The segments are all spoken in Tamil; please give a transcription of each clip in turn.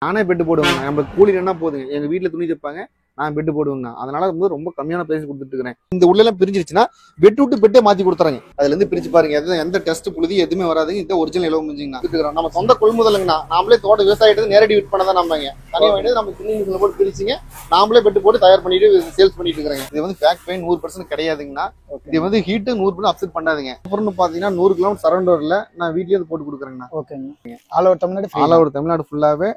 நானே பெட்டு போடுவேங்க. நம்மளுக்கு கூலி என்ன போதுங்க, எங்க வீட்டுல துணி தைப்பாங்க, நான் பெட்டு போடுவேங்க. அதனால ரொம்ப கம்மியான பிரைஸ் கொடுத்துட்டு இருக்கிறேன். இந்த உள்ள எல்லாம் பிரிஞ்சிருச்சுன்னா பெட் விட்டு பெட்டே மாத்தி கொடுத்துறாங்க. அதுல இருந்து பிரிச்சு பாருங்க, எந்த டெஸ்ட் புழுதி எதுவுமே வராதுங்க. இந்த ஒரிஜினல் இலவ முடிஞ்சுங்க. நம்ம சொந்த கொள்முதலுங்கண்ணா, நாமளே தோட்ட விவசாயத்துக்கு நேரடி விட் பண்ணதான் நம்பங்க. தனியாக வேண்டியது நம்ம துணி மிஷின்ல போட்டு பிரிச்சுங்க, நாமளே பெட்டு போட்டு தயார் பண்ணிட்டு சேல்ஸ் பண்ணிட்டு இருக்கிறாங்க. இது பேக் பெயின் 100% கிடையாதுங்கண்ணா. இது ஹீட்டு 100% அப்செட் பண்ணாதுங்க. அப்புறம் பாத்தீங்கன்னா 100 கிலோமீட்டர் சரௌண்டர்ல நான் வீட்லயே போட்டு கொடுக்குறேங்கண்ணா. ஓகேங்க. ஆல் ஓவர் தமிழ்நாடு ஃபுல்லாவே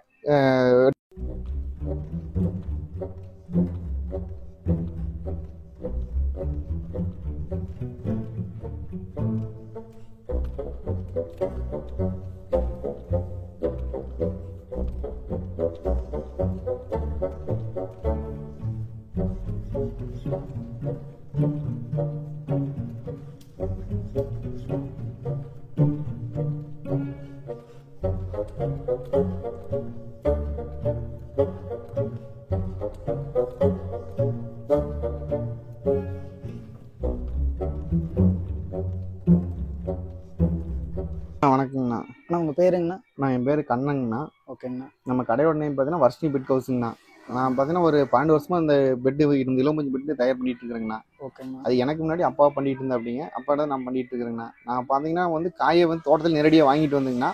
வணக்கங்கண்ணா. உங்க பேருங்கண்ணா? என் பேரு கண்ணங்கண்ணா. ஓகேங்கண்ணா. நம்ம கடையோட நேம் பார்த்தீங்கன்னா வர்ஷினி பெட் ஹவுஸுங்கண்ணா. நான் பார்த்தீங்கன்னா ஒரு 12 வருஷமா இந்த பெட்டு இளம்பஞ்சு பெட்டு தயார் பண்ணிட்டு இருக்கிறேங்கண்ணா. ஓகேங்கண்ணா. அது எனக்கு முன்னாடி அப்பா பண்ணிட்டு இருந்தா அப்படிங்க, அப்பாட நான் பண்ணிட்டு இருக்கிறேங்கண்ணா. நான் பார்த்தீங்கன்னா காயை தோட்டத்தில் நேரடியாக வாங்கிட்டு வந்துங்கண்ணா,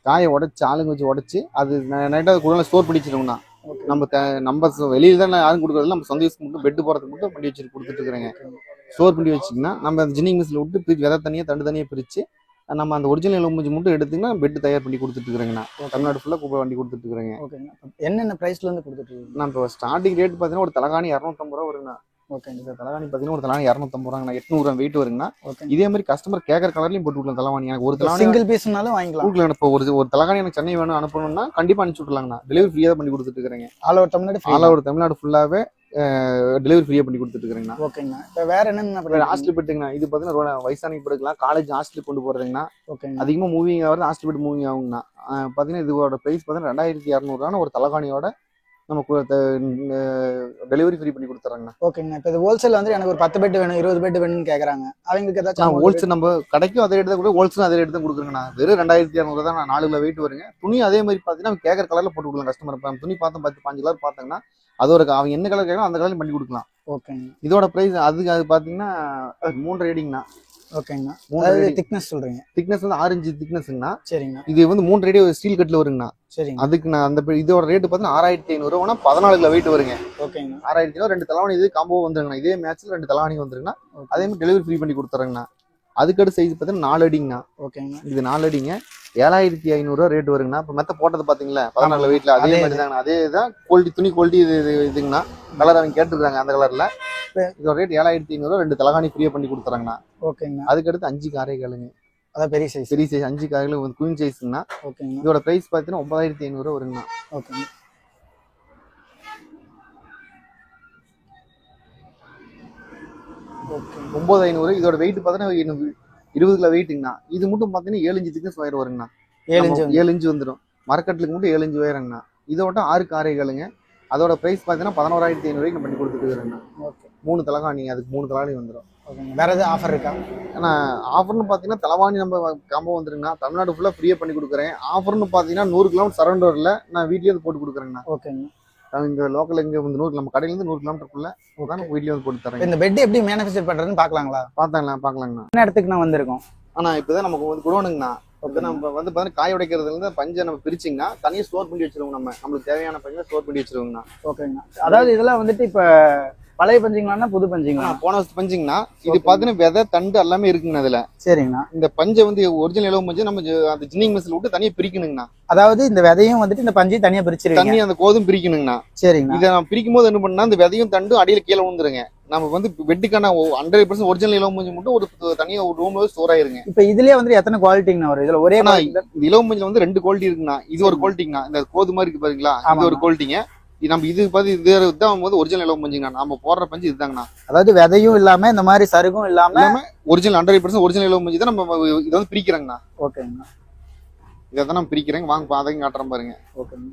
காயை உடச்சி ஆளுங்க வச்சு உடச்சி அது நைட்டாக கூட ஸ்டோர் பண்ணி வச்சிருக்கோங்கண்ணா. நம்ம வெளியில தான் யாரும் கொடுக்குறதுல நம்ம சொந்த யூஸ்க்கு மட்டும் பெட்டு போகிறதுக்கு மட்டும் பண்ணி வச்சுட்டு கொடுத்துட்டு இருக்கிறேங்க. ஸ்டோர் பண்ணி வச்சுக்கிங்கன்னா நம்ம அந்த ஜின்னிங் மிஷினில் விட்டு பிரிச்சு விதை தனியாக தண்டு தனியாக பிரித்து நம்ம அந்த ஒரிஜினல் எலும்பு மட்டும் எடுத்தீங்கன்னா பெட்டு தயார் பண்ணி கொடுத்துட்டு இருக்கிறேங்கண்ணா. தமிழ்நாடு ஃபுல்லாக கூப்பை வண்டி கொடுத்துட்டு இருக்கிறேங்க. ஓகேங்க. என்னென்ன ப்ரைஸ்ல இருந்து கொடுத்துட்டு இருக்கீங்க? நான் இப்போ ஸ்டார்டிங் ரேட் பார்த்தீங்கன்னா ஒரு தலகாணி 250 ரூபா வருங்கண்ணா. ஓகேங்க. இந்த தலகாணி பார்த்தீங்கன்னா ஒரு தலகாணி 250 ரூபாங்கண்ணா. 800 கிராம் வெயிட் வருங்கண்ணா. ஓகே. இதே மாதிரி கஸ்டமர் கேட்கற கலர்லையும் போட்டு விடலாம். தலவாணி எனக்கு ஒரு தலவாணி சிங்கிள் பீஸ்னாலும் வாங்கிக்கலாம். வீட்டில் இப்போ ஒரு தலகாணி எனக்கு சென்னை வேணும் அனுப்பணும்னா கண்டிப்பாக அனுப்பிச்சு விடலாங்கண்ணா. டெலிவரி ஃப்ரீயாக பண்ணி கொடுத்துட்டு இருக்கிறேங்க. ஆல் ஓவர் தமிழ்நாடு ஃபுல்லாகவே டெலிவரி ஃப்ரீயாக பண்ணி கொடுத்துட்டு இருக்கிறேங்கண்ணா. ஓகேங்கண்ணா. இப்போ வேற என்னென்ன ஹாஸ்டல் பெட்டுங்கண்ணா. இது பார்த்தீங்கன்னா வயசானி பெட்டுக்கலாம், காலேஜ் ஹாஸ்டல் கொண்டு போகிறதுங்கண்ணா. ஓகேங்க. அதிகமாக மூவிங் ஆகிறது ஹாஸ்டல் பெட் மூவிங் ஆகுங்கண்ணா. பார்த்தீங்கன்னா இதோட ப்ரைஸ் பார்த்தீங்கன்னா 2200 ஒரு தலகாணியோட நமக்கு டெலிவரி ஃப்ரீ பண்ணி கொடுத்துறாங்கண்ணா. ஓகேங்கண்ணா. இப்போ இது ஹோல்சேல் எனக்கு ஒரு 10 பெட் வேணும், 20 பெட் வேணும்னு கேட்குறாங்க. அவங்களுக்கு ஏதாச்சும் ஹோல்சேல் நம்ம கடைக்கும் அதே ரேட்டு தான் கூட, ஹோல்சேல் அதே ரேட்டு தான் கொடுக்குறேங்கண்ணா. வெறும் 2200 தான். 4 கிலோ வெயிட் வருங்க. துணி அதே மாதிரி பார்த்தீங்கன்னா கேட்குற கலரில் போட்டு கொடுக்கலாம் கஸ்டமர். துணி பார்த்தோம் 10-15 கலர் பார்த்தாங்கன்னா அது ஒரு அவங்க என்ன கலர் கேட்கலாம் அந்த கலர்லையும் பண்ணி கொடுக்கலாம். ஓகேங்க. இதோட ப்ரைஸ் அது பார்த்தீங்கன்னா 3 ரேடிங்கண்ணா. ஓகேங்கண்ணா. அதாவது திக்னஸ் சொல்றீங்க? திக்னஸ் 6 இன்ச் திக்னஸ்ங்கண்ணா. சரிங்கண்ணா. இது 3 ரேடி ஸ்டீல் கட்டில் வருங்கண்ணா. சரிங்க. அதுக்கு நான் அந்த இதோட ரேட்டு பார்த்தீங்கன்னா 6500 ரூபா. 14 கிலோ வெயிட் வருங்க. ஓகேங்கண்ணா. 6500 2 தலவாணி இது காம்போ வந்துருங்கண்ணா. இதே மேட்ச்ல 2 தலவாணி வந்துருங்கண்ணா. அதே மாதிரி டெலிவரி ஃப்ரீ பண்ணி கொடுத்துறேங்கண்ணா. அதுக்கடுத்து சைஸ் பார்த்தீங்கன்னா 4 அடிங்கண்ணா. ஓகேங்கண்ணா. இது 4 அடிங்க 7500 ரூபா ரேட் வருங்கண்ணா. இப்போ மெத்த போட்டது பார்த்தீங்களா 14 கிலோ வெயிட்ல அதே மாதிரி தாங்கண்ணா. அதே தான் குவாலிட்டி, துணி குவாலிட்டி இதுங்கண்ணா. கலர் அவங்க கேட்டுருக்காங்க அந்த கலர்ல. இதோட ரேட் 7500 2 தலகாணி ஃப்ரீயா பண்ணி கொடுத்துறாங்கண்ணா. ஓகேங்க. அதுக்கடுத்து 5 காரைகளுங்க. அதான் பெரிய சைஸ் 5 காரைகள் குயின் சைஸ்ங்கண்ணா. ஓகேங்க. இதோட பிரைஸ் பார்த்தீங்கன்னா 9500 வருங்கண்ணா. ஓகேங்க. ஓகே 9500. இதோட வெயிட் பார்த்தீங்கன்னா 20 கிலோ வெயிட்டுங்கண்ணா. இது மட்டும் பார்த்தீங்கன்னா 7 இன்ச் திக்னஸ் ஒயர் வருங்கண்ணா. 7 இன்ச் வந்துடும். மரக்கட்டுக்கு மட்டும் 7 இன்ச் ஒயருங்கண்ணா. இதோட 6 காரைகளுங்க. அதோட பிரைஸ் பார்த்தீங்கன்னா 11500 பண்ணி கொடுத்துட்டு இருக்கிறேங்கண்ணா. ஓகே. 3 தலகாணி, அதுக்கு 3 தலகாணி வந்துடும். வேற ஏதாவது ஆஃபர் இருக்கா? ஏன்னா ஆஃபர்னு பார்த்தீங்கன்னா தலவாணி நம்ம காம்போ வந்துருங்கண்ணா. தமிழ்நாடு ஃபுல்லாக ஃப்ரீயாக பண்ணி கொடுக்குறேன். ஆஃபர்னு பார்த்தீங்கன்னா 100 கிலோமீட்டர் சரௌண்டரில் நான் வீட்லேயே போட்டு கொடுக்குறேங்கண்ணா. ஓகேங்க. இங்கே லோக்கல் இங்கே 100 நம்ம கடையிலேருந்து 100 கிலோமீட்டருக்குள்ள வீட்லேயே போட்டு தரேன். இந்த பெட் எப்படி மேனுஃபேக்சர் பண்ணுறதுன்னு பார்க்கலாங்களா? பார்க்கலாங்கண்ணா. என்ன இடத்துக்கு நான் வந்திருக்கோம்? ஆனால் இப்போ தான் நமக்கு குடோனுங்கண்ணா. இப்போ நம்ம பார்த்தீங்கன்னா காய உடைக்கிறதுலேருந்து பஞ்சை நம்ம பிரிச்சிங்கன்னா தனியாக ஸ்டோர் பண்ணி வச்சிருவோம். நம்மளுக்கு தேவையான பஞ்சை ஸ்டோர் பண்ணி வச்சிருவோங்கண்ணா. ஓகேங்கண்ணா. அதாவது இதெல்லாம் இப்போ பழைய பஞ்சிங்களா புது பஞ்சிங்களா? போன வருஷம் பஞ்சிங்கண்ணா. இது பார்த்தீங்கன்னா விதை தண்டு எல்லாமே இருக்குங்கண்ணா. இதுல சரிங்கண்ணா. இந்த பஞ்சை ஒரிஜினல் இலவ பஞ்சு நம்ம அந்த ஜின்னிங் மிஷினில் விட்டு தனியாக பிரிக்கணுங்கண்ணா. அதாவது இந்த விதையும் இந்த பஞ்சையும் தனியாக பிரிச்சிருக்கீங்க. தனியாக அந்த கோதும் பிரிக்கணுங்கண்ணா. சரிங்கண்ணா. இதை நம்ம பிரிக்கும் போது என்ன பண்ணா இந்த விதையும் தண்டு அடியில் கீழே விழுந்துருங்க. நம்ம வெட்டுக்கான 100% ஒரிஜினல் இலவ பஞ்சு மட்டும் ஒரு தனியாக ஒரு ரூம்ல ஸ்டோர் ஆயிருங்க. இப்போ இதுலயே எத்தனை குவாலிட்டிங்கண்ணா வரும்? இதுல ஒரே இலவ பஞ்சுல 2 குவாலிட்டி இருக்குண்ணா. இது ஒரு குவாலிட்டிங்கண்ணா. இந்த கோதுமை இருக்கு பாருங்களா, இது ஒரு குவாலிட்டிங்க. நம்ம இது பார்த்து இதுதான் ஒரிஜினல் இலவ பஞ்சுங்கண்ணா. நம்ம போடுற பஞ்சு இதுதாங்கண்ணா. அதாவது விதையும் இல்லாம இந்த மாதிரி சருகும் இல்லாம ஒரிஜினல் 100% ஒரிஜினல் இலவ பஞ்சு தான் நம்ம இதை பிரிக்கிறோங்கண்ணா. ஓகேங்கண்ணா. இதை தான் நம்ம பிரிக்கிறேங்க. வாங்க அதையும் காட்டுறேன் பாருங்க. ஓகேங்க.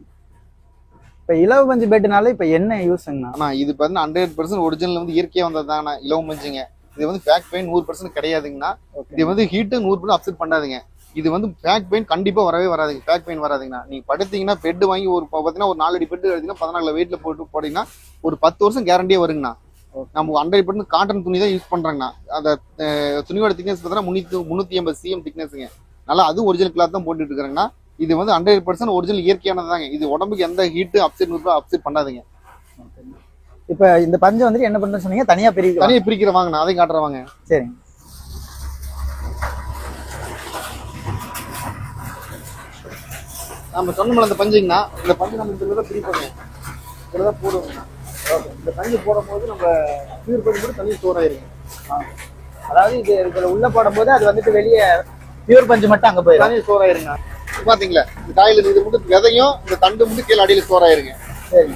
இப்போ இலவ பஞ்சு பெட்டுனால இப்போ என்ன யூஸ்ங்கண்ணா? இது பார்த்தீங்கன்னா 100% ஒரிஜினல் இயற்கையாக வந்ததுதாங்கண்ணா இலவ பஞ்சுங்க. இது பேக் பெயின் 100% கிடையாதுங்கண்ணா. இது ஹீட்டு 100% அப்செட் பண்ணாதுங்க. இது வந்து பேக் பெயின் கண்டிப்பா வரவே வராதுங்க. பேக் பெயின் வராதுங்கண்ணா. நீங்க படுத்தீங்கன்னா பெட் வாங்கி ஒரு பாத்தீங்கன்னா ஒரு 4 அடி பெட் எடுத்தீங்கன்னா 14 வெயிட்ல போட்டு போட்டீங்கன்னா ஒரு 10 வருஷம் கேரண்டியே வருங்கண்ணா. நம்ம 100% காட்டன் துணி தான் யூஸ் பண்றாங்கண்ணா. அந்த துணியோட திக்னஸ் பார்த்தீங்கன்னா 380 cm திக்னஸ்ங்க. நல்லா அது ஒரிஜினல் கிளாத் தான் போட்டுட்டு இருக்காங்கன்னா. இது வந்து 100% ஒரிஜினல் இயற்கையானதாங்க. இது உடம்புக்கு எந்த ஹீட் அப்செட் பண்ணாதுங்க. இப்ப இந்த பஞ்சை வந்துட்டு என்ன பண்றேன்னு சொன்னீங்க, தனியா பிரிக்கிற வாங்கண்ணா. அதையும் காட்டுறவாங்க. சரிங்க. நம்ம சொன்னோம்ல அந்த பஞ்சுங்கண்ணா, இந்த பஞ்சு நம்ம இதுலதான் பிரிப்போங்க, இதுலதான் போடுவோங்கண்ணா. இந்த பஞ்சு போடும் போது நம்ம பியூர் பஞ்சு மட்டும் தண்ணி ஸ்டோர் ஆயிருங்க. அதாவது இதுல உள்ள போடும் போது அது வந்துட்டு வெளியே பியூர் பஞ்சு மட்டும் அங்க போய் தண்ணி ஸ்டோர் ஆயிருங்க. பாத்தீங்களா இந்த காயில இது மட்டும் விதையும் இந்த தண்டு மட்டும் கீழே அடியில ஸ்டோர் ஆயிருங்க. சரி.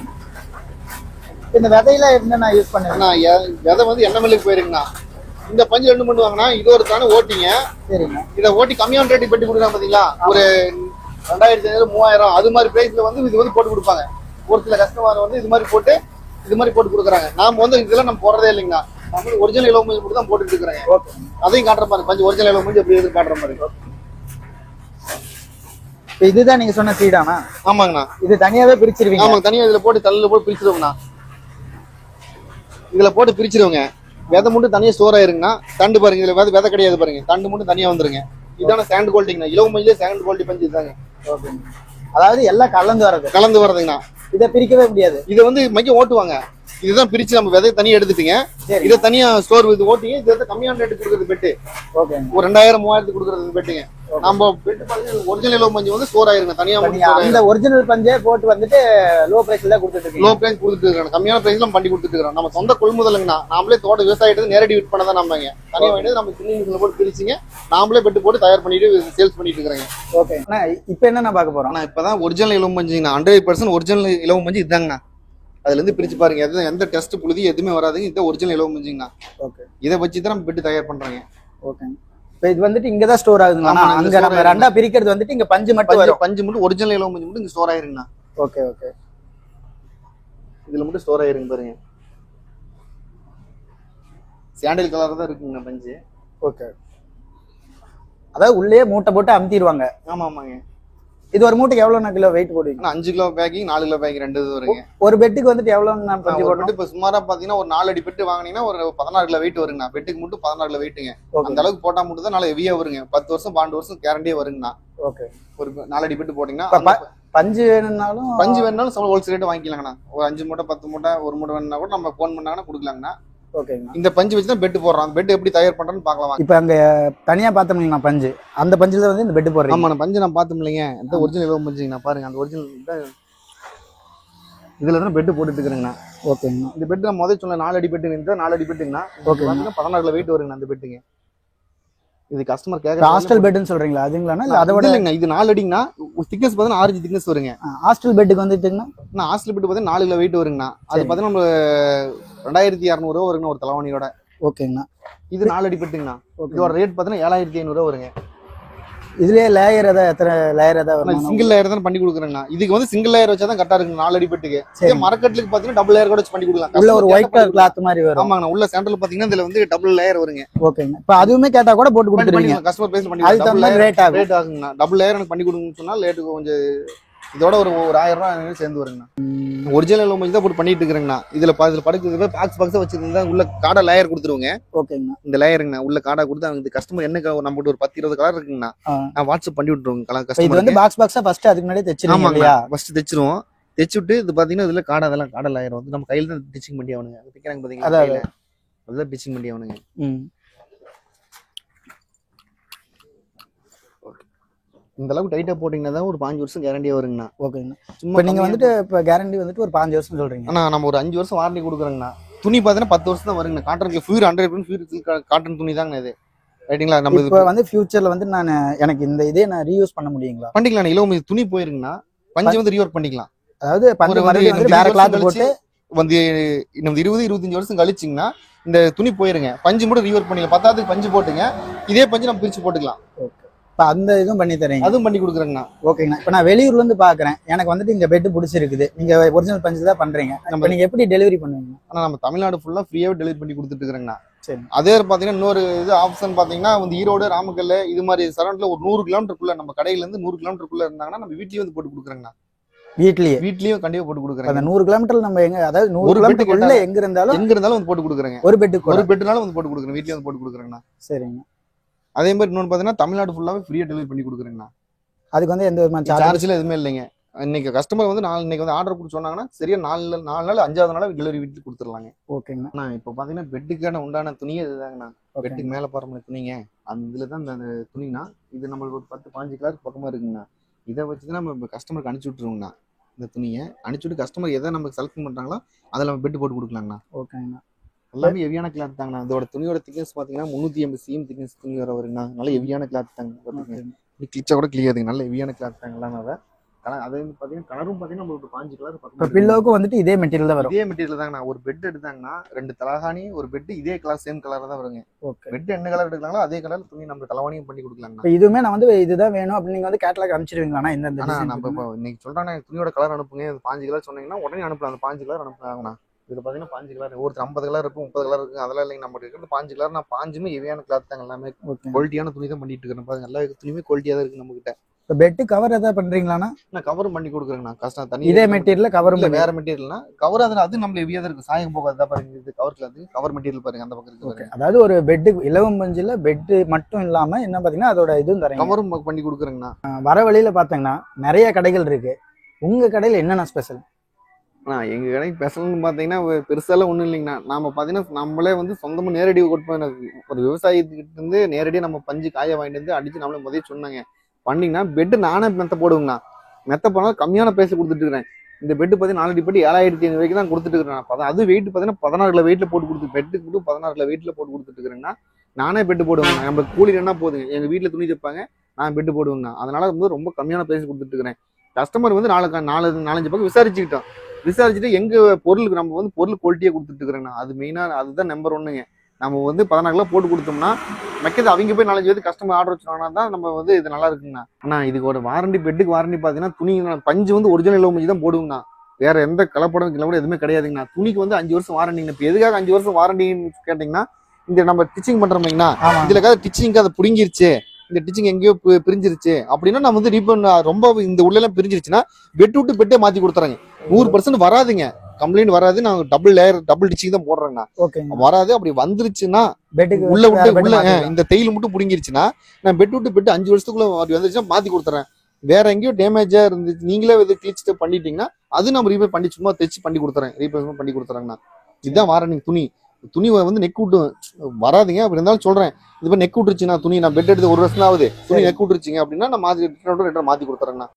இந்த விதையில என்னென்ன யூஸ் பண்ணுறேன்னா விதை வந்து எண்ணெய் மில்லுக்கு போயிருங்கண்ணா. இந்த பஞ்சு ரெண்டு பண்ணுவாங்கன்னா இது ஒரு தானே ஓட்டிங்க. சரிங்க. இதை ஓட்டி கம்மியான ரேட்டுக்கு பெட்டி கொடுக்குறாங்க பாத்தீங்களா, ஒரு 2500 3000 அது மாதிரி பிரைஸ்ல வந்து இது வந்து போட்டு கொடுப்பாங்க. ஒரு சில கஸ்டமர் வந்து இது மாதிரி போட்டு கொடுக்குறாங்க. நாம வந்து இதெல்லாம் நம்ம போடுறதே இல்லைங்கண்ணா. நம்ம ஒரிஜினல் இலவ மஞ்சள் மட்டும் தான் போட்டுட்டு இருக்கிறாங்க. அதையும் காட்டுற மாதிரி பஞ்சு ஒரிஜினல் இலவ மஞ்சள் எப்படி எதுவும் காட்டுற மாதிரி. இதுதான் நீங்க சொன்ன சீடானா? ஆமாங்கண்ணா. இது தனியாவே பிரிச்சிருவீங்க? ஆமாங்க, தனியா இதுல போட்டு தள்ளில போட்டு பிரிச்சிருவோங்கண்ணா. இதுல போட்டு பிரிச்சிருவோங்க. விதை மட்டும் தனியா ஸ்டோர் ஆயிருங்கண்ணா. தண்டு பாருங்க, இதுல விதை கிடையாது பாருங்க, தண்டு மட்டும் தனியா வந்துருங்க. இதான சாண்ட் குவாலிட்டிங்கண்ணா. இலவ மஞ்சள் சாண்ட் குவாலிட்டி பஞ்சு இதுதாங்க. அதாவது எல்லாம் கலந்து வரதுங்கண்ணா. இதை பிரிக்கவே முடியாது. இதை வந்து மைக்க ஓட்டுவாங்க. இதுதான் பிரிச்சு நம்ம விதையை தனியா எடுத்துட்டீங்க. இதை தனியா ஸ்டோர் இது ஓட்டிங்க. இது கம்மியான ரேட்டு கொடுக்குறது பெட்டு. ஒரு 2000 3000 கொடுக்குறது பெட்டுங்க. நம்ம பெட்டு பாருங்க, ஒரிஜினல் இலவ மஞ்சள் வந்து ஸ்டோர் ஆயிருங்க தனியா. இந்த ஒரிஜினல் பஞ்சே போட்டு வந்துட்டு லோ பிரைஸ்ல கொடுத்துட்டு இருக்கீங்க. லோ பிரைஸ் கொடுத்துட்டு இருக்காங்க, கம்மியான பிரைஸ்ல பண்ணி கொடுத்துட்டு இருக்கோம். நம்ம சொந்த கொள்முதலுங்கண்ணா. நாமளே தோட்ட விவசாயத்துக்கு நேரடி விட் பண்ணதான் நம்மங்க. தனியா வாங்கிட்டு நம்ம சின்ன போட்டு பிரிச்சுங்க நாமளே பெட்டு போட்டு தயார் பண்ணிட்டு சேல்ஸ் பண்ணிட்டு இருக்காங்க. ஓகே. இப்ப என்ன பார்க்க போறோம்? இப்பதான் ஒரிஜினல் இலவ மஞ்சுங்கண்ணா. 100% ஒரிஜினல் இலவ மஞ்சள் இதாங்கண்ணா. அதுல இருந்து பிரிச்சு பாருங்க, எந்த டெஸ்ட் புழுதி எதுவுமே வராதுங்க. இது ஒரிஜினல் இலவ மஞ்சுங்கண்ணா. ஓகே. இதை வச்சு தான் நம்ம பெட்டு தயார் பண்றாங்க. ஓகே. இப்போ இது வந்துட்டு இங்க தான் ஸ்டோர் ஆகுதுங்களா? அங்க நம்ம ரெண்டா பிரிக்கிறது வந்துட்டு இங்க பஞ்சு மட்டும் வரும். பஞ்சு மட்டும் ஒரிஜினல் இலவ மஞ்சள் மட்டும் இங்க ஸ்டோர் ஆயிருங்கண்ணா. Okay okay. இதுல மட்டும் ஸ்டோர் ஆயிருங்க பாருங்க. சாண்டல் கலர் தான் இருக்குங்க பஞ்சு. ஓகே. அதாவது உள்ளே மூட்டை போட்டு அமுத்திடுவாங்க. ஆமா ஆமாங்க. இது ஒரு மூட்டைக்கு எவ்வளவு கிலோ வெயிட் போடுவீங்க? 5 கிலோ பேக்கிங் 4 கிலோ பேக்கிங் ரெண்டு இது வருங்க. ஒரு பெட்டுக்கு வந்துட்டு எவ்வளவு நான் பஞ்சு போடணும்? இப்ப சுமாரா பாத்தீங்கன்னா ஒரு 4 அடி பெட்டு வாங்கினீங்கன்னா ஒரு 16 கிலோ வெயிட் வருங்கண்ணா. பெட்டுக்கு மட்டும் 16 கிலோ வெயிட்டுங்க. அந்த அளவுக்கு போட்டா மட்டும் தான் நல்லா ஹெவியா வருங்க. 10 வருஷம் 12 வருஷம் கேரண்டியே வருங்கண்ணா. ஓகே. ஒரு 4 அடி பெட்டு போட்டீங்கன்னா பஞ்சு வேணும்னாலும் ஹோல்சேல் ரேட் வாங்கிக்கலாங்கண்ணா. ஒரு 5 மூட்டை 10 மூட்டை 1 மூட்டை வேணும்னா கூட நம்ம போன் பண்ணாங்கன்னா கொடுக்கலாங்கண்ணா. ஓகேங்க. இந்த பஞ்சு வச்சு தான் பெட் போடுறோம். அந்த பெட் எப்படி தயார் பண்றோம்னு பார்க்கலாம். இப்போ அங்க தனியா பார்த்தோம்னா பஞ்சு, அந்த பஞ்சுல வந்து இந்த பெட் போடுறேன். ஆமா, பஞ்சு நான் பார்த்தோம் இல்லைங்க. இந்த ஒரிஜினல் இலவ மஞ்சுங்கண்ணா. பாருங்க அந்த ஒரிஜினல் இதுல தான் பெட் போட்டுட்டு இருக்கிறேங்கண்ணா. ஓகேங்க. இந்த பெட் நான் முதல்ல சொன்ன 4 அடி பெட்டு 4 அடி பெட்டுங்கண்ணா. ஓகே. 16 கிலோ வெயிட் வருங்கண்ணா அந்த பெட்டுங்க. இது கஸ்டமர் கேக்குற ஹாஸ்டல் பெட்னு சொல்றீங்களா? அதுங்களானா இல்ல அதை விட இல்லங்க. இது 4 அடிங்கண்ணா. திக்னஸ் பார்த்தா 6 இன்ச் திக்னஸ் வருங்க. ஹாஸ்டல் பெட்டுக்கு வந்துட்டுங்கண்ணா ஹாஸ்டல் பெட் பார்த்தா 4 கிலோ வெயிட் வருங்கண்ணா. அது பார்த்தா நம்ம 2200 ரூபா வருங்கண்ணா ஒரு தலைவாணியோட. ஓகேங்கண்ணா. இது 4 அடி பெட்டுங்கண்ணா. இதோட ரேட் பார்த்தீங்கன்னா 7500 ரூபா வருங்க. இதுலயே லேயர் எத்தனை லேயர் வரும்? சிங்கிள் லேயர் தான் பண்ணி கொடுக்குறேங்கண்ணா. இதுக்கு வந்து சிங்கிள் லேயர் வச்சா தான் கரெக்டா இருக்கு 4 அடி பெட்டுக்கு. மரக்கட்டுக்கு பாத்தீங்கன்னா டபுள் லேயர் கூட வச்சு பண்ணி கொடுக்கலாம். உள்ள ஒரு ஒயிட் கலர் கிளாத் மாதிரி வரும். ஆமாங்கண்ணா. உள்ள சென்டர்ல பாத்தீங்கன்னா இதுல வந்து டபுள் லேயர் வருங்க. ஓகேங்க. இப்ப அதுவுமே கேட்டா கூட போட்டு கொடுத்துருவீங்க. கஸ்டமர் பேஸ் பண்ணி டபுள் லேயர் ரேட் ஆகுங்கண்ணா. டபுள் லேயர் எனக்கு பண்ணி கொடுங்கன்னு சொன்னா ரேட்டுக்கு கொஞ்சம் இதோட ஒரு 1000 ரூபாய் சேர்ந்து வருங்கண்ணா. ஒரிஜினல் இலவ மஞ்சள் தான் போட்டு பண்ணிட்டு இருக்கிறேங்கண்ணா. இதுல படுக்கிறது பாக்ஸ் வச்சிருந்தா உள்ள காடை லேயர் கொடுத்துருவோங்க. ஓகேங்கண்ணா. இந்த லேயருங்கண்ணா உள்ள காடை கொடுத்து அவங்க கஸ்டமர் என்ன நம்ம ஒரு 10-20 கலர் இருக்குங்கண்ணா. நான் வாட்ஸ்அப் பண்ணி விட்டுருவோங்க கஸ்டமர். இது வந்து பாக்ஸா ஃபர்ஸ்ட் அதுக்கு முன்னாடி தைச்சிருவோம் இல்லையா? ஃபர்ஸ்ட் தைச்சிருவோம். தைச்சுட்டு இது பாத்தீங்கன்னா இதுல அதெல்லாம் காடை லேயர் வந்து நம்ம கையில தான் டிச்சிங் பண்ணி ஆகணுங்க. தைக்கிறாங்க பாத்தீங்களா, அதுதான் டிச்சிங் பண்ணி ஆகணுங்க. இந்த அளவுக்கு டைட்டா போட்டீங்கன்னா தான் ஒரு 5 வருஷம் கேரண்டியா வருங்கண்ணா. ஓகேங்கண்ணா. இப்போ நீங்க வந்துட்டு இப்போ கேரண்டி வந்துட்டு ஒரு 5 வருஷம் சொல்றீங்க. ஆனா நம்ம ஒரு 5 வருஷம் வாரண்டி கொடுக்குறோங்கண்ணா. துணி பார்த்தீங்கன்னா 10 வருஷம் தான் வருங்கண்ணா. காட்டனுக்கு ஃபியூர் 100% ஃபியூர் காட்டன் துணி தாங்க இது. ரைட்டுங்களா? நம்ம இப்போ வந்து ஃபியூச்சர்ல வந்து நான் எனக்கு இந்த இதே நான் ரீயூஸ் பண்ண முடியுங்களா? பண்ணிக்கலாம். இலவ துணி போயிருங்கண்ணா. பஞ்சு வந்து ரீஒர்க் பண்ணிக்கலாம். அதாவது பஞ்சு வந்து வேற கிளாத் போட்டு வந்து நம்ம 20-25 வருஷம் கழிச்சிங்கன்னா இந்த துணி போயிருங்க. பஞ்சு மட்டும் ரீஒர்க் பண்ணிக்கலாம். 10வது பஞ்சு போட்டுங்க. இதே பஞ்சு நம்ம பிரிச்சு போட்டுக்கலாம். இப்போ அந்த இதுவும் பண்ணி தரீங்க? அதுவும் பண்ணி கொடுக்குறேங்கண்ணா. ஓகேங்கண்ணா. இப்போ நான் வெளியூர்ல இருந்து பாக்குறேன், எனக்கு வந்துட்டு இந்த பெட் பிடிச்சிருக்குது, நீங்க ஒரிஜினல் பஞ்சு தான் பண்றீங்க, நம்ம நீங்க எப்படி டெலிவரி பண்ணுவீங்க? ஆனா நம்ம தமிழ்நாடு ஃபுல்லா ஃப்ரீயாவே டெலிவரி பண்ணி கொடுத்துட்டு இருக்கிறேங்கண்ணா. சரி. அதே பாத்தீங்கன்னா இன்னொரு இது ஆப்ஷன் பாத்தீங்கன்னா வந்து ஈரோடு ராமக்கல் இது மாதிரி சரௌண்ட்ல ஒரு 100 கிலோமீட்டருக்குள்ள நம்ம கடையில இருந்து 100 கிலோமீட்டருக்குள்ள இருந்தாங்கன்னா நம்ம வீட்லயே வந்து போட்டு கொடுக்குறேங்கண்ணா. வீட்லயும் கண்டிப்பா போட்டு அந்த கொடுக்குறேன். 100 கிலோமீட்டர் நம்ம எங்க, அதாவது 100 ஒரு கிலோமீட்டருக்குள்ள எங்க இருந்தாலும் வந்து போட்டு கொடுக்குறேங்க. ஒரு பெட்டுக்கு ஒரு பெட்டுனாலும் வந்து போட்டு கொடுக்குறேன். வீட்லயே வந்து போட்டு கொடுக்குறேங்கண்ணா. சரிங்க. அதே மாதிரி இன்னொன்னு பாத்தீங்கன்னா தமிழ்நாடு ஃபுல்லாவே ஃப்ரீயா டெலிவரி பண்ணி கொடுக்குறேங்கண்ணா. அதுக்கு வந்து எந்த விதமான சார்ஜ்ல எதுவுமே இல்லைங்க. இன்னைக்கு கஸ்டமர் வந்து இன்னைக்கு வந்து ஆர்டர் கொடுத்து சொன்னாங்கன்னா சரியா 4 நாள் 5வது நாள் டெலிவரி வீட்டுக்கு கொடுத்துடலாங்க. ஓகேங்கண்ணா. இப்போ பாத்தீங்கன்னா பெட்டுக்கான உண்டான துணியே இதுதாங்கண்ணா. பெட்டுக்கு மேல பாருங்க துணிங்க, அந்த இதுலதான் அந்த துணினா இது நம்மளுக்கு ஒரு 10-15 கிலோக்கு பக்கமா இருக்குங்கண்ணா. இதை வச்சுதான் நம்ம கஸ்டமருக்கு அனுப்பிச்சு விட்டுருவோங்கண்ணா. இந்த துணியை அனுப்பிச்சுட்டு கஸ்டமர் எதை நம்ம செலக்ட் பண்றாங்களோ அதில் நம்ம பெட்டு போட்டு கொடுக்கலாங்கண்ணா. ஓகேங்கண்ணா. எல்லாமே ஹெவியான கிளாத் தாங்கண்ணா. இதோட துணியோட திக்னஸ் பாத்தீங்கன்னா 380 cm திக்னஸ் துணி வர வருங்கண்ணா. நல்ல ஹெவியான கிளாத் தாங்க. கிளிச்சா கூட கிளியருங்க. நல்ல ஹெவியான கிளாத் தாங்கலாம். அதே வந்து பாத்தீங்கன்னா கலரும் பாத்தீங்கன்னா உங்களுக்கு 5 கலர். இப்போ பில்லோவுக்கு வந்துட்டு இதே மெட்டீரியல் தான் வரும். இதே மெட்டீரியல் தாங்கண்ணா. ஒரு பெட் எடுத்தாங்கன்னா 2 தலகாணி ஒரு பெட் இதே கலர் சேம் கலர் தான் வருங்க. பெட் என்ன கலர் எடுக்கலாங்களோ அதே கலர் துணி நம்ம தலவாணியும் பண்ணி கொடுக்கலாங்கண்ணா. இப்போ இதுவுமே நான் வந்து இதுதான் வேணும் அப்படின்னு நீங்க வந்து கேட்டலாக் அனுப்பிச்சிருவீங்களா? இந்த நம்ம இப்போ இன்னைக்கு சொல்றாங்க துணியோட கலர் அனுப்புங்க 5 கலர் சொன்னீங்கன்னா உடனே அனுப்பலாம். அந்த 5 கலர் அனுப்புறாங்கண்ணா. இதுல பாத்தீங்கன்னா 5 கலர், ஒருத்தர் 50 கலர் இருக்கும், 30 கலர் இருக்கும். அதெல்லாம் இல்லைங்க. நம்ம இருக்கிறது 5 கலர். நான் 5மே ஹெவியான கிளாத் தாங்க. எல்லாமே குவாலிட்டியான துணி தான் பண்ணிட்டு இருக்கேன். பாருங்க எல்லா துணியுமே குவாலிட்டியா தான் இருக்கு நம்ம கிட்ட. இப்போ பெட் கவர் ஏதாவது பண்றீங்களாண்ணா? நான் கவரும் பண்ணி கொடுக்குறேங்கண்ணா. கஷ்டம் தனி இதே மெட்டீரியல் கவரும் வேற மெட்டீரியல்னா கவர் அது நம்ம ஹெவியா தான் இருக்கு. சாயம் போகாது பாருங்க. இது கவர் கிளாத் கவர் மெட்டீரியல் பாருங்க அந்த பக்கம் இருக்கு. அதாவது ஒரு பெட் இலவம் பஞ்சில பெட் மட்டும் இல்லாம என்ன பாத்தீங்கன்னா அதோட இதுவும் தரேன். கவரும் பண்ணி கொடுக்குறேங்கண்ணா. வர வழியில பாத்தீங்கன்னா நிறைய கடைகள் இருக்கு. உங்க கடையில என்னென்ன ஸ்பெஷல்? எங்க கடைக்கு ஸ்பெஷல்னு பாத்தீங்கன்னா பெருசாலாம் ஒண்ணும் இல்லைங்கண்ணா. நாம பாத்தீங்கன்னா நம்மளே வந்து சொந்தமா நேரடி ஒரு விவசாயத்துக்கிட்ட இருந்து நேரடியா நம்ம பஞ்சு காய வாங்கிட்டு வந்து அடிச்சு நம்மளே முதல்ல சொன்னாங்க பண்ணீங்கன்னா பெட்டு நானே மெத்த போடுவேங்கண்ணா. மெத்த போனாலும் கம்மியான பேச கொடுத்துட்டு இருக்கிறேன். இந்த பெட்டு பார்த்தீங்கன்னா 4 பெட்டு 7500 ரூபாய்க்கு தான் கொடுத்துட்டு இருக்கிறேன். அது வெயிட் பார்த்தீங்கன்னா 16 கிலோ வெயிட்ல போட்டு கொடுத்து பெட்டுக்கு மட்டும் 16 கிலோ வெயிட்ல போட்டு கொடுத்துட்டு இருக்கிறேன்னா நானே பெட்டு போடுவேங்க. நம்மளுக்கு கூலி என்ன போதுங்க. எங்க வீட்டுல துணி தைப்பாங்க, நான் பெட்டு போடுவேங்கண்ணா. அதனால வந்து ரொம்ப கம்மியான பேச கொடுத்துட்டு இருக்கிறேன். கஸ்டமர் வந்து 4-5 பக்கம் விசாரிச்சுட்டு எங்க பொருளுக்கு நம்ம வந்து பொருள் குவாலிட்டியா கொடுத்துட்டு இருக்கிறேங்கண்ணா. அது மெயினா அதுதான் நம்பர் 1ங்க. நம்ம வந்து 16 கிலோ போட்டு கொடுத்தோம்னா மெக்கது அவங்க போய் 4-5 பேருக்கு கஸ்டமர் ஆர்டர் வச்சுனா தான் நம்ம வந்து இது நல்லா இருக்குங்கண்ணா. ஆனா இதுக்கு ஒரு வாரண்டி, பெட்டுக்கு வாரண்டி பாத்தீங்கன்னா துணி பஞ்சு வந்து ஒரிஜினல் இலவம் பஞ்சு தான் போடுங்கண்ணா. வேற எந்த கலப்படம் கூட எதுவுமே கிடையாதுங்கண்ணா. துணிக்கு வந்து 5 வருஷம் வாரண்டிங்கண்ணா. இப்போ எதுக்காக 5 வருஷம் வாரண்டின்னு கேட்டீங்கன்னா இந்த நம்ம டிச்சிங் பண்றோம்னா இதுல டிச்சிங்க்கு அதை புடுங்கிருச்சு, இந்த டிச்சிங் எங்கேயோ பிரிஞ்சிருச்சு அப்படின்னா நம்ம வந்து ரீபன் ரொம்ப இந்த உள்ள எல்லாம் பிரிஞ்சிருச்சுன்னா பெட் விட்டு பெட்டே மாத்தி கொடுத்துறாங்க. 100% வராதுங்க, கம்ப்ளைண்ட் வராது. நான் டபுள் டிச்சிங் தான் போடுறேங்கண்ணா. வராது. அப்படி வந்துருச்சுன்னா உள்ள இந்த தையல் மட்டும் புடுங்கிருச்சுன்னா நான் பெட் விட்டு பெட்டு 5 வருஷத்துக்குள்ள அப்படி வந்துருச்சுன்னா மாத்தி கொடுத்துறேன். வேற எங்கேயோ டேமேஜா இருந்துச்சு நீங்களே இது கிழிச்சுட்டு பண்ணிட்டீங்கன்னா அது நம்ம ரீபே பண்ணி சும்மா தைச்சு பண்ணி கொடுத்துறேன், ரீப்ளேஸ்மெண்ட் பண்ணி கொடுத்துறாங்கண்ணா. இதுதான் வாரண்டிங். துணி வந்து நெக் விட்டு வராதுங்க. அப்படி இருந்தாலும் சொல்றேன், இது நெக் விட்டுருச்சுன்னா துணி நான் பெட் எடுத்து 1 வருஷம் ஆகுது, துணி நெக் விட்டுருச்சுங்க அப்படின்னா நான் மாத்தி கொடுத்துறேங்கண்ணா.